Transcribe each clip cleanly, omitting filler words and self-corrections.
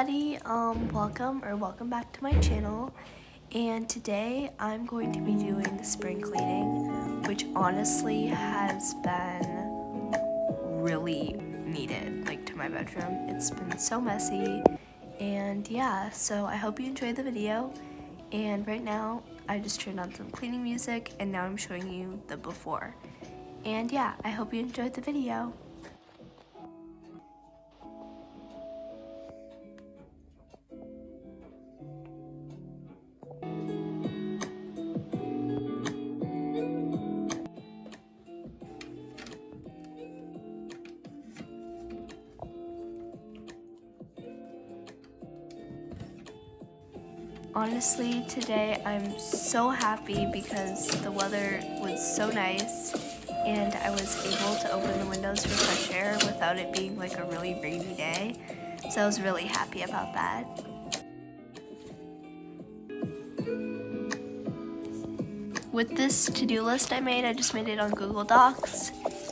everybody, welcome back to my channel, and today I'm going to be doing the spring cleaning, which honestly has been really needed, to my bedroom. It's been so messy, and yeah, so I hope you enjoyed the video. And right now I just turned on some cleaning music, and now I'm showing you the before. And yeah, I hope you enjoyed the video. Honestly, today I'm so happy because the weather was so nice and I was able to open the windows for fresh air without it being like a really rainy day. So I was really happy about that. With this to-do list I just made it on Google Docs,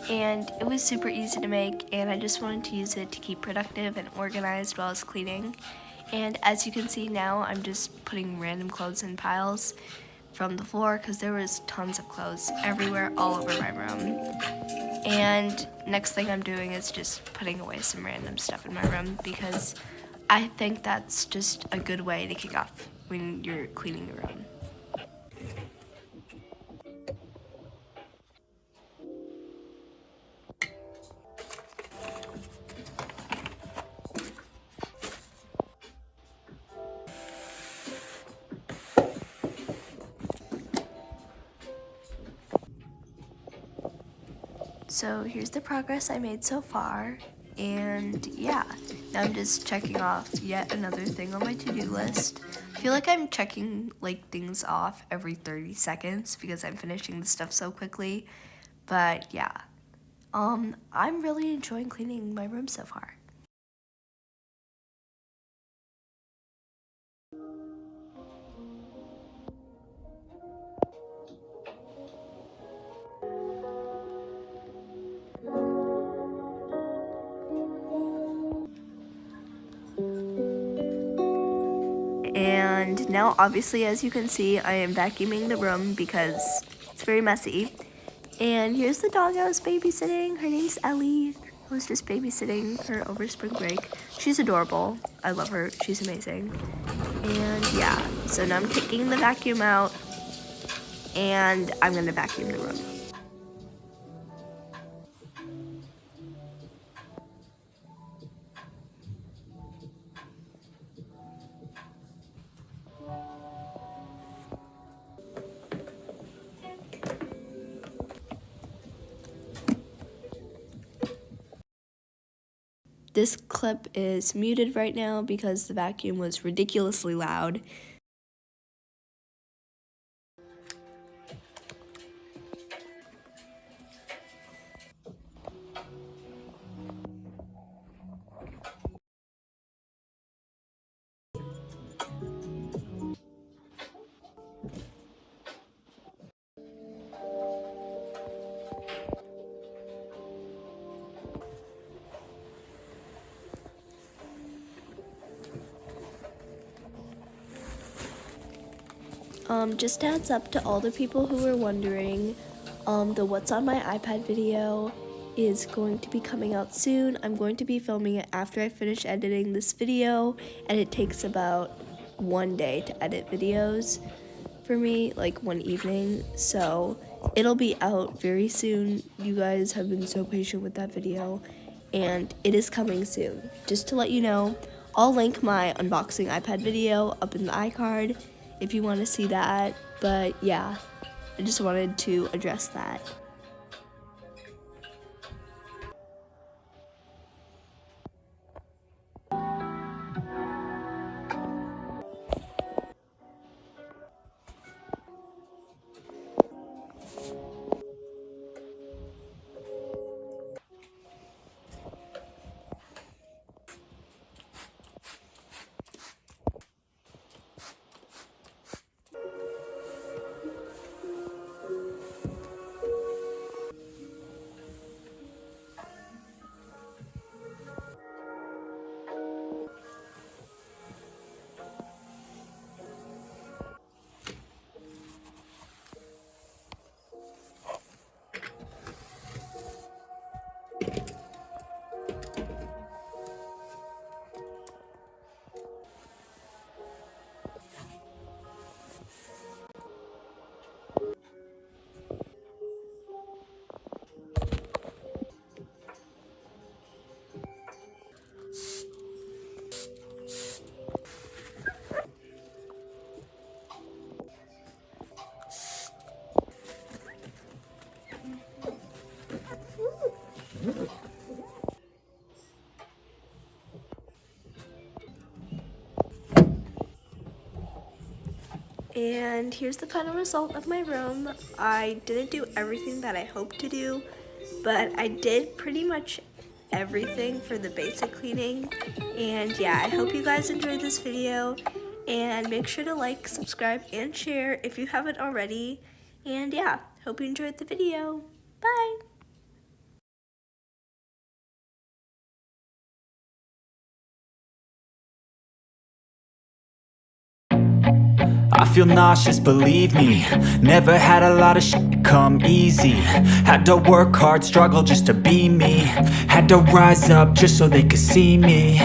and it was super easy to make, and I just wanted to use it to keep productive and organized while I was cleaning. And as you can see now, I'm just putting random clothes in piles from the floor because there was tons of clothes everywhere all over my room. And next thing I'm doing is just putting away some random stuff in my room because I think that's just a good way to kick off when you're cleaning your room. So here's the progress I made so far, and yeah, now I'm just checking off yet another thing on my to-do list. I feel like I'm checking things off every 30 seconds because I'm finishing the stuff so quickly, but yeah, I'm really enjoying cleaning my room so far. And now obviously, as you can see, I am vacuuming the room because it's very messy. And here's the dog I was babysitting. Her name's Ellie. I was just babysitting her over spring break. She's adorable. I love her. She's amazing. And yeah, so now I'm taking the vacuum out and I'm gonna vacuum the room. This clip is muted right now because the vacuum was ridiculously loud. Just adds up to all the people who were wondering, the What's on My iPad video is going to be coming out soon. I'm going to be filming it after I finish editing this video, and it takes about 1 day to edit videos for me, like one evening, so it'll be out very soon. You guys have been so patient with that video, and it is coming soon. Just to let you know, I'll link my unboxing iPad video up in the iCard if you want to see that, but yeah, I just wanted to address that. And here's the final result of my room. I didn't do everything that I hoped to do, but I did pretty much everything for the basic cleaning. And yeah, I hope you guys enjoyed this video, and make sure to like, subscribe, and share if you haven't already. And yeah, hope you enjoyed the video. Bye! I feel nauseous, believe me. Never had a lot of shit come easy. Had to work hard, struggle just to be me. Had to rise up just so they could see me.